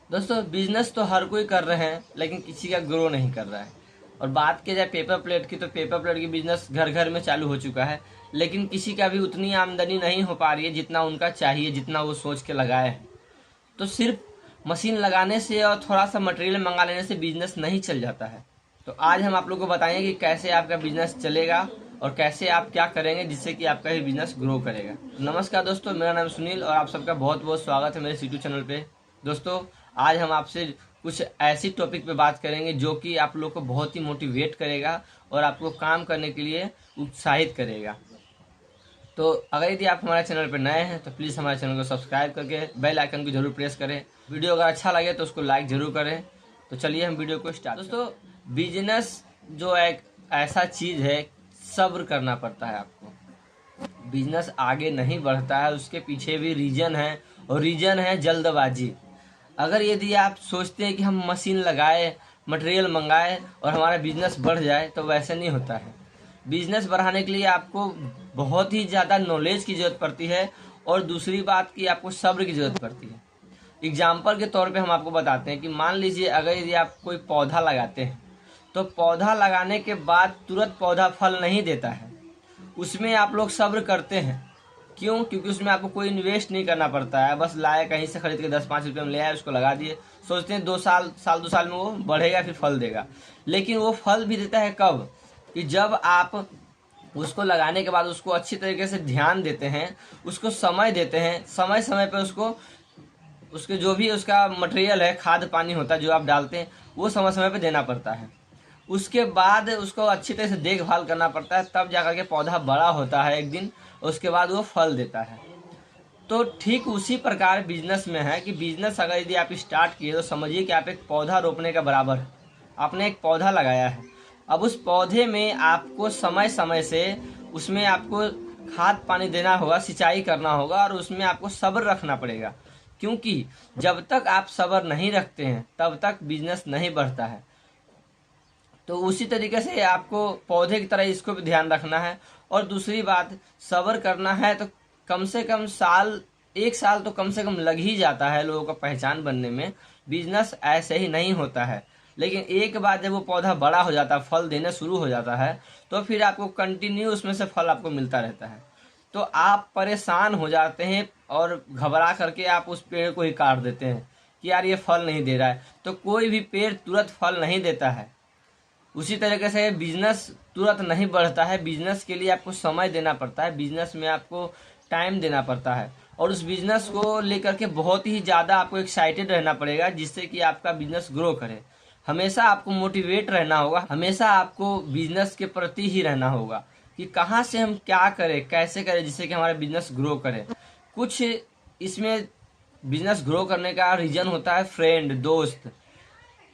दोस्तों बिजनेस तो हर कोई कर रहे हैं, लेकिन किसी का ग्रो नहीं कर रहा है। और बात की जाए पेपर प्लेट की, तो पेपर प्लेट की बिजनेस घर घर में चालू हो चुका है, लेकिन किसी का भी उतनी आमदनी नहीं हो पा रही है जितना उनका चाहिए, जितना वो सोच के लगाए हैं। तो सिर्फ मशीन लगाने से और थोड़ा सा मटेरियल मंगा लेने से बिजनेस नहीं चल जाता है। तो आज हम आप लोग को बताएंगे कि कैसे आपका बिजनेस चलेगा और कैसे आप क्या करेंगे जिससे कि आपका भी बिजनेस ग्रो करेगा। नमस्कार दोस्तों, मेरा नाम सुनील और आप सबका बहुत बहुत स्वागत है मेरे यूट्यूब चैनल पे। दोस्तों आज हम आपसे कुछ ऐसी टॉपिक पे बात करेंगे जो कि आप लोग को बहुत ही मोटिवेट करेगा और आपको काम करने के लिए उत्साहित करेगा। तो अगर यदि आप हमारे चैनल पर नए हैं तो प्लीज़ हमारे चैनल को सब्सक्राइब करके बेल आइकन को जरूर प्रेस करें। वीडियो अगर अच्छा लगे तो उसको लाइक जरूर करें। तो चलिए हम वीडियो को स्टार्ट। दोस्तों बिजनेस जो एक ऐसा चीज़ है, सब्र करना पड़ता है आपको। बिजनेस आगे नहीं बढ़ता है, उसके पीछे भी रीजन है, और रीजन है जल्दबाजी। अगर यदि आप सोचते हैं कि हम मशीन लगाए, मटेरियल मंगाए और हमारा बिजनेस बढ़ जाए, तो वैसे नहीं होता है। बिजनेस बढ़ाने के लिए आपको बहुत ही ज़्यादा नॉलेज की ज़रूरत पड़ती है, और दूसरी बात कि आपको सब्र की ज़रूरत पड़ती है। एग्जाम्पल के तौर पे हम आपको बताते हैं कि मान लीजिए अगर यदि आप कोई पौधा लगाते हैं, तो पौधा लगाने के बाद तुरंत पौधा फल नहीं देता है। उसमें आप लोग सब्र करते हैं। क्यों? क्योंकि उसमें आपको कोई इन्वेस्ट नहीं करना पड़ता है। बस लाए कहीं से खरीद के 10-5 रुपये में ले आए, उसको लगा दिए, सोचते हैं 2 साल में वो बढ़ेगा, फिर फल देगा। लेकिन वो फल भी देता है कब? कि जब आप उसको लगाने के बाद उसको अच्छी तरीके से ध्यान देते हैं, उसको समय देते हैं, समय समय पर उसके जो भी उसका मटेरियल है, खाद पानी होता है जो आप डालते हैं, वो समय समय पर देना पड़ता है। उसके बाद उसको अच्छी तरह से देखभाल करना पड़ता है, तब जाकर के पौधा बड़ा होता है एक दिन, उसके बाद वो फल देता है। तो ठीक उसी प्रकार बिजनेस में है कि बिजनेस अगर यदि आप स्टार्ट किए तो समझिए कि आप एक पौधा रोपने का बराबर है। आपने एक पौधा लगाया है, अब उस पौधे में आपको समय समय से उसमें आपको खाद पानी देना होगा, सिंचाई करना होगा, और उसमें आपको सब्र रखना पड़ेगा। क्योंकि जब तक आप सब्र नहीं रखते हैं तब तक बिजनेस नहीं बढ़ता है। तो उसी तरीके से आपको पौधे की तरह इसको भी ध्यान रखना है। और दूसरी बात, सब्र करना है तो कम से कम एक साल तो कम से कम लग ही जाता है लोगों का पहचान बनने में। बिजनेस ऐसे ही नहीं होता है, लेकिन एक बार जब वो पौधा बड़ा हो जाता है, फल देने शुरू हो जाता है, तो फिर आपको कंटिन्यू उसमें से फल आपको मिलता रहता है। तो आप परेशान हो जाते हैं और घबरा करके आप उस पेड़ को ही काट देते हैं कि यार ये फल नहीं दे रहा है। तो कोई भी पेड़ तुरंत फल नहीं देता है। उसी तरीके से बिजनेस तुरंत नहीं बढ़ता है। बिजनेस के लिए आपको समय देना पड़ता है, बिजनेस में आपको टाइम देना पड़ता है, और उस बिजनेस को लेकर के बहुत ही ज़्यादा आपको एक्साइटेड रहना पड़ेगा जिससे कि आपका बिजनेस ग्रो करे। हमेशा आपको मोटिवेट रहना होगा, हमेशा आपको बिजनेस के प्रति ही रहना होगा कि कहाँ से हम क्या करें, कैसे करें जिससे कि हमारा बिजनेस ग्रो करे। कुछ इसमें बिजनेस ग्रो करने का रीजन होता है फ्रेंड, दोस्त।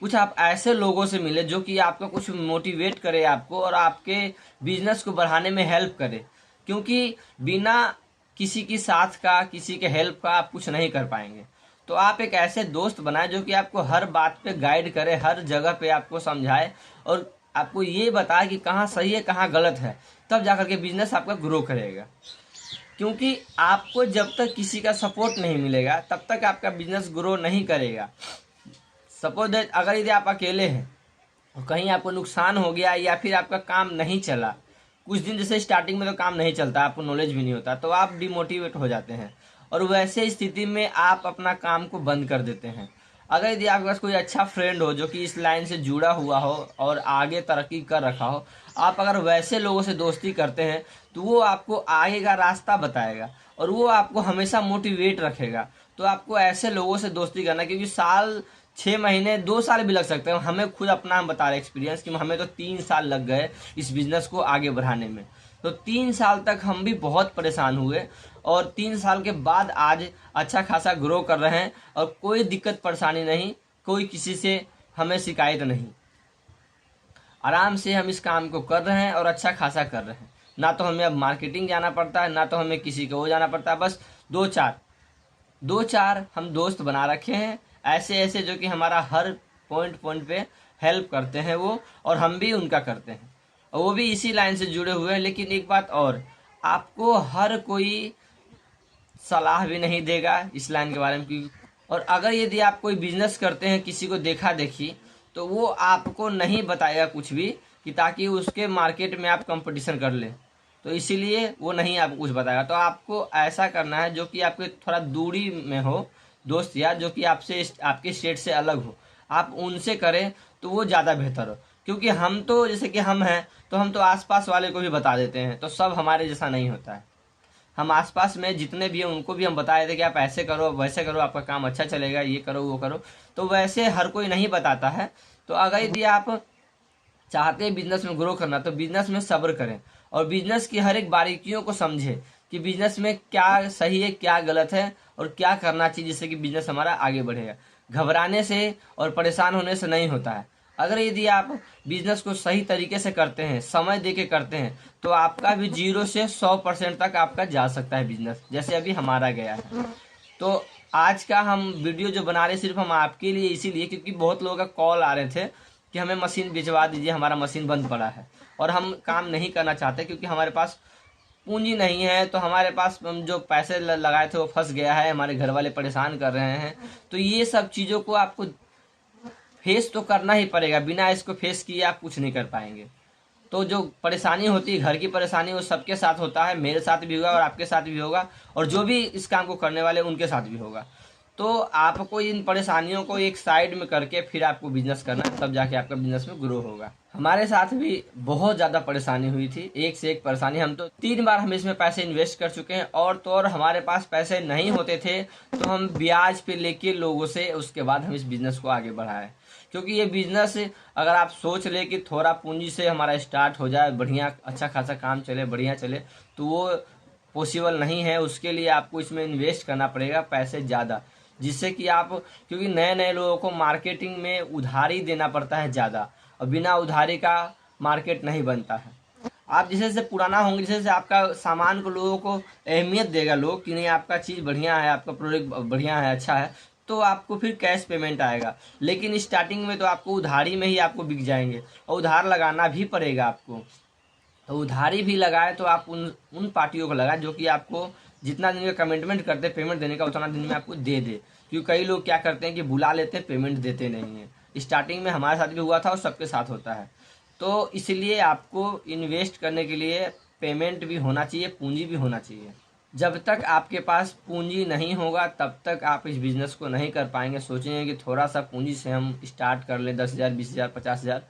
कुछ आप ऐसे लोगों से मिले जो कि आपको कुछ मोटिवेट करे आपको, और आपके बिजनेस को बढ़ाने में हेल्प करे। क्योंकि बिना किसी की साथ का, किसी के हेल्प का आप कुछ नहीं कर पाएंगे। तो आप एक ऐसे दोस्त बनाए जो कि आपको हर बात पे गाइड करे, हर जगह पे आपको समझाए, और आपको ये बताए कि कहाँ सही है कहाँ गलत है। तब जाकर के बिजनेस आपका ग्रो करेगा। क्योंकि आपको जब तक किसी का सपोर्ट नहीं मिलेगा तब तक आपका बिजनेस ग्रो नहीं करेगा। सपोज दैट अगर यदि आप अकेले हैं और कहीं आपको नुकसान हो गया या फिर आपका काम नहीं चला, कुछ दिन जैसे स्टार्टिंग में तो काम नहीं चलता, आपको नॉलेज भी नहीं होता, तो आप डिमोटिवेट हो जाते हैं, और वैसे स्थिति में आप अपना काम को बंद कर देते हैं। अगर यदि आपके पास कोई अच्छा फ्रेंड हो जो कि इस लाइन से जुड़ा हुआ हो और आगे तरक्की कर रखा हो, आप अगर वैसे लोगों से दोस्ती करते हैं तो वो आपको आगे का रास्ता बताएगा और वो आपको हमेशा मोटिवेट रखेगा। तो आपको ऐसे लोगों से दोस्ती करना, क्योंकि 6 महीने 2 साल भी लग सकते हैं। हमें खुद अपना हम बता रहे एक्सपीरियंस कि हमें तो 3 साल लग गए इस बिजनेस को आगे बढ़ाने में। तो 3 साल तक हम भी बहुत परेशान हुए, और 3 साल के बाद आज अच्छा खासा ग्रो कर रहे हैं, और कोई दिक्कत परेशानी नहीं, कोई किसी से हमें शिकायत नहीं। आराम से हम इस काम को कर रहे हैं और अच्छा खासा कर रहे हैं। ना तो हमें अब मार्केटिंग जाना पड़ता है, ना तो हमें किसी को वो जाना पड़ता है। बस दो चार हम दोस्त बना रखे हैं ऐसे ऐसे, जो कि हमारा हर पॉइंट पॉइंट पे हेल्प करते हैं वो, और हम भी उनका करते हैं, और वो भी इसी लाइन से जुड़े हुए हैं। लेकिन एक बात और, आपको हर कोई सलाह भी नहीं देगा इस लाइन के बारे में, और अगर यदि आप कोई बिजनेस करते हैं किसी को देखा देखी, तो वो आपको नहीं बताएगा कुछ भी, कि ताकि उसके मार्केट में आप कंपटीशन कर लें, तो इसीलिए वो नहीं आपको कुछ बताएगा। तो आपको ऐसा करना है जो कि आपके थोड़ा दूरी में हो, दोस्त यार जो कि आपसे आपके स्टेट से अलग हो, आप उनसे करें तो वो ज़्यादा बेहतर हो। क्योंकि हम तो जैसे कि हम हैं, तो हम तो आसपास वाले को भी बता देते हैं, तो सब हमारे जैसा नहीं होता है। हम आसपास में जितने भी हैं उनको भी हम बताए थे कि आप ऐसे करो वैसे करो, आपका काम अच्छा चलेगा, ये करो वो करो। तो वैसे हर कोई नहीं बताता है। तो अगर यदि आप चाहते हैं बिजनेस में ग्रो करना, तो बिजनेस में सब्र करें और बिजनेस की हर एक बारीकियों को समझें कि बिजनेस में क्या सही है क्या गलत है और क्या करना चाहिए, जिससे कि बिजनेस हमारा आगे बढ़ेगा। घबराने से और परेशान होने से नहीं होता है। अगर यदि आप बिजनेस को सही तरीके से करते हैं, समय दे के करते हैं, तो आपका भी 0 से 100% तक आपका जा सकता है बिजनेस, जैसे अभी हमारा गया है। तो आज का हम वीडियो जो बना रहे सिर्फ हम आपके लिए इसीलिए, क्योंकि बहुत लोगों का कॉल आ रहे थे कि हमें मशीन भिजवा दीजिए, हमारा मशीन बंद पड़ा है, और हम काम नहीं करना चाहते क्योंकि हमारे पास पूंजी नहीं है। तो हमारे पास हम जो पैसे लगाए थे वो फंस गया है, हमारे घर वाले परेशान कर रहे हैं। तो ये सब चीज़ों को आपको फेस तो करना ही पड़ेगा, बिना इसको फेस किए आप कुछ नहीं कर पाएंगे। तो जो परेशानी होती है, घर की परेशानी, वो सबके साथ होता है, मेरे साथ भी होगा और आपके साथ भी होगा, और जो भी इस काम को करने वाले उनके साथ भी होगा। तो आपको इन परेशानियों को एक साइड में करके फिर आपको बिजनेस करना है, तब जाके आपका बिजनेस में ग्रो होगा। हमारे साथ भी बहुत ज़्यादा परेशानी हुई थी, एक से एक परेशानी। हम तो 3 बार हम इसमें पैसे इन्वेस्ट कर चुके हैं, और तो और हमारे पास पैसे नहीं होते थे तो हम ब्याज पे लेके लोगों से, उसके बाद हम इस बिज़नेस को आगे बढ़ाए। क्योंकि ये बिज़नेस अगर आप सोच ले कि थोड़ा पूंजी से हमारा स्टार्ट हो जाए, बढ़िया अच्छा खासा काम चले, बढ़िया चले, तो वो पॉसिबल नहीं है। उसके लिए आपको इसमें इन्वेस्ट करना पड़ेगा पैसे ज़्यादा, जिससे कि आप, क्योंकि नए नए लोगों को मार्केटिंग में उधारी देना पड़ता है ज़्यादा, और बिना उधारी का मार्केट नहीं बनता है। आप जैसे जैसे पुराना होंगे, जैसे जैसे आपका सामान को लोगों को अहमियत देगा लोग कि नहीं आपका चीज़ बढ़िया है, आपका प्रोडक्ट बढ़िया है, अच्छा है, तो आपको फिर कैश पेमेंट आएगा। लेकिन स्टार्टिंग में तो आपको उधारी में ही आपको बिक जाएंगे, और उधार लगाना भी पड़ेगा आपको। तो उधारी भी लगाए तो आप उन पार्टियों को लगाए जो कि आपको जितना दिन का कमिटमेंट करते हैं पेमेंट देने का, उतना दिन में आपको दे दे। क्योंकि कई लोग क्या करते हैं कि बुला लेते हैं, पेमेंट देते नहीं हैं। स्टार्टिंग में हमारे साथ भी हुआ था और सबके साथ होता है। तो इसलिए आपको इन्वेस्ट करने के लिए पेमेंट भी होना चाहिए, पूंजी भी होना चाहिए। जब तक आपके पास पूंजी नहीं होगा तब तक आप इस बिज़नेस को नहीं कर पाएंगे। सोचेंगे कि थोड़ा सा पूंजी से हम स्टार्ट कर लें, 10,000, 20,000, 50,000,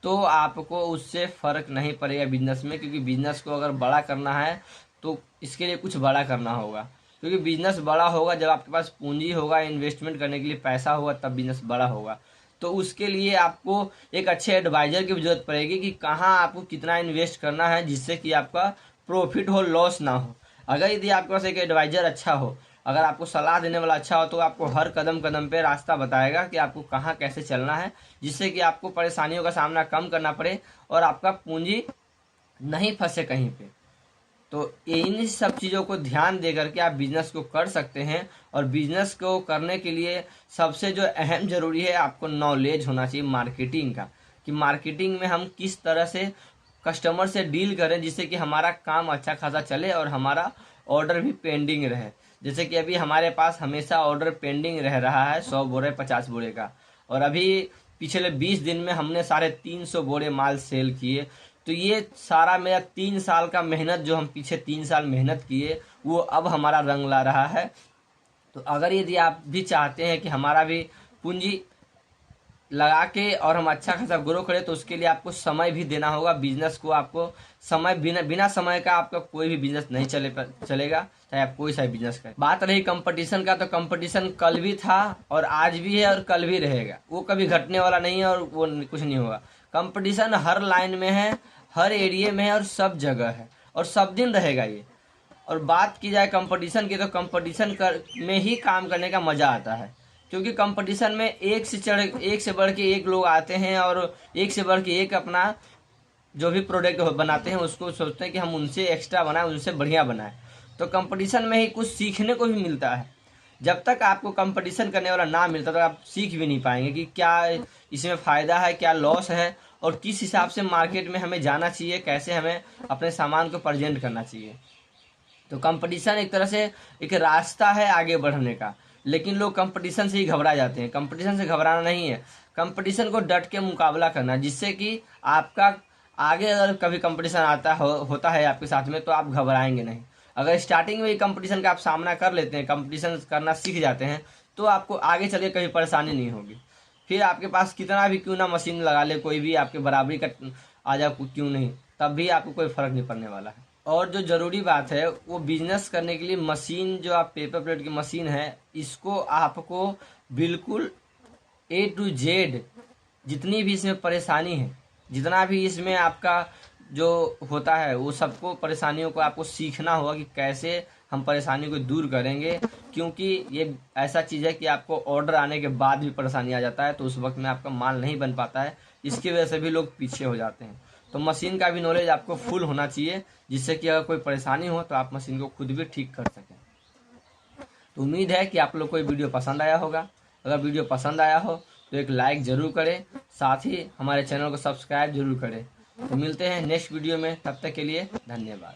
तो आपको उससे फ़र्क नहीं पड़ेगा बिजनेस में। क्योंकि बिजनेस को अगर बड़ा करना है तो इसके लिए कुछ बड़ा करना होगा। क्योंकि बिजनेस बड़ा होगा जब आपके पास पूंजी होगा, इन्वेस्टमेंट करने के लिए पैसा होगा, तब बिजनेस बड़ा होगा। तो उसके लिए आपको एक अच्छे एडवाइज़र की भी जरूरत पड़ेगी कि कहाँ आपको कितना इन्वेस्ट करना है, जिससे कि आपका प्रॉफिट हो, लॉस ना हो। अगर यदि आपके पास एक एडवाइज़र अच्छा हो, अगर आपको सलाह देने वाला अच्छा हो, तो आपको हर कदम कदम पे रास्ता बताएगा कि आपको कहाँ कैसे चलना है, जिससे कि आपको परेशानियों का सामना कम करना पड़े और आपका पूंजी नहीं फंसे कहीं पे। तो इन सब चीज़ों को ध्यान दे करके आप बिजनेस को कर सकते हैं। और बिजनेस को करने के लिए सबसे जो अहम ज़रूरी है, आपको नॉलेज होना चाहिए मार्केटिंग का, कि मार्केटिंग में हम किस तरह से कस्टमर से डील करें, जिससे कि हमारा काम अच्छा खासा चले और हमारा ऑर्डर भी पेंडिंग रहे। जैसे कि अभी हमारे पास हमेशा ऑर्डर पेंडिंग रह रहा है 100 बोरे 50 बोरे का, और अभी पिछले 20 दिन में हमने 350 बोरे माल सेल किए। तो ये सारा मेरा 3 साल का मेहनत, जो हम पीछे 3 साल मेहनत किए, वो अब हमारा रंग ला रहा है। तो अगर यदि आप भी चाहते हैं कि हमारा भी पूंजी लगा के और हम अच्छा खासा ग्रो करें, तो उसके लिए आपको समय भी देना होगा। बिजनेस को आपको समय, बिना समय का आपका कोई भी बिजनेस नहीं चलेगा, चाहे आप कोई सा बिजनेस करें। बात रही कंपटीशन का, तो कंपटीशन कल भी था और आज भी है और कल भी रहेगा। वो कभी घटने वाला नहीं है और वो कुछ नहीं होगा। कंपटीशन हर लाइन में है, हर एरिया में है और सब जगह है, और सब दिन रहेगा ये। और बात की जाए कंपटीशन की, तो कंपटीशन में ही काम करने का मज़ा आता है। क्योंकि कंपटीशन में एक से बढ़ के एक लोग आते हैं, और एक से बढ़ के एक अपना जो भी प्रोडक्ट बनाते हैं उसको सोचते हैं कि हम उनसे एक्स्ट्रा बनाएं, उनसे बढ़िया बनाएं। तो कंपटीशन में ही कुछ सीखने को भी मिलता है। जब तक आपको कंपटीशन करने वाला ना मिलता तो आप सीख भी नहीं पाएंगे कि क्या इसमें फ़ायदा है, क्या लॉस है, और किस हिसाब से मार्केट में हमें जाना चाहिए, कैसे हमें अपने सामान को प्रेजेंट करना चाहिए। तो कंपटीशन एक तरह से एक रास्ता है आगे बढ़ने का। लेकिन लोग कंपटीशन से ही घबरा जाते हैं। कंपटीशन से घबराना नहीं है, कंपटीशन को डट के मुकाबला करना, जिससे कि आपका आगे अगर कभी कंपटीशन होता है आपके साथ में तो आप घबराएंगे नहीं। अगर स्टार्टिंग में ही कंपटीशन का आप सामना कर लेते हैं, कंपटीशन करना सीख जाते हैं, तो आपको आगे चल के कभी परेशानी नहीं होगी। फिर आपके पास कितना भी क्यों ना मशीन लगा ले, कोई भी आपके बराबरी का आ जाए क्यों नहीं, तब भी आपको कोई फर्क नहीं पड़ने वाला है। और जो जरूरी बात है वो बिजनेस करने के लिए मशीन, जो आप पेपर प्लेट की मशीन है, इसको आपको बिल्कुल A to Z जितनी भी इसमें परेशानी है, जितना भी इसमें आपका जो होता है, वो सबको परेशानियों को आपको सीखना होगा कि कैसे हम परेशानी को दूर करेंगे। क्योंकि ये ऐसा चीज़ है कि आपको ऑर्डर आने के बाद भी परेशानी आ जाता है, तो उस वक्त में आपका माल नहीं बन पाता है, इसकी वजह से भी लोग पीछे हो जाते हैं। तो मशीन का भी नॉलेज आपको फुल होना चाहिए, जिससे कि अगर कोई परेशानी हो तो आप मशीन को खुद भी ठीक कर सकें। तो उम्मीद है कि आप लोग को ये वीडियो पसंद आया होगा। अगर वीडियो पसंद आया हो तो एक लाइक ज़रूर करें, साथ ही हमारे चैनल को सब्सक्राइब जरूर करें। तो मिलते हैं नेक्स्ट वीडियो में, तब तक के लिए धन्यवाद।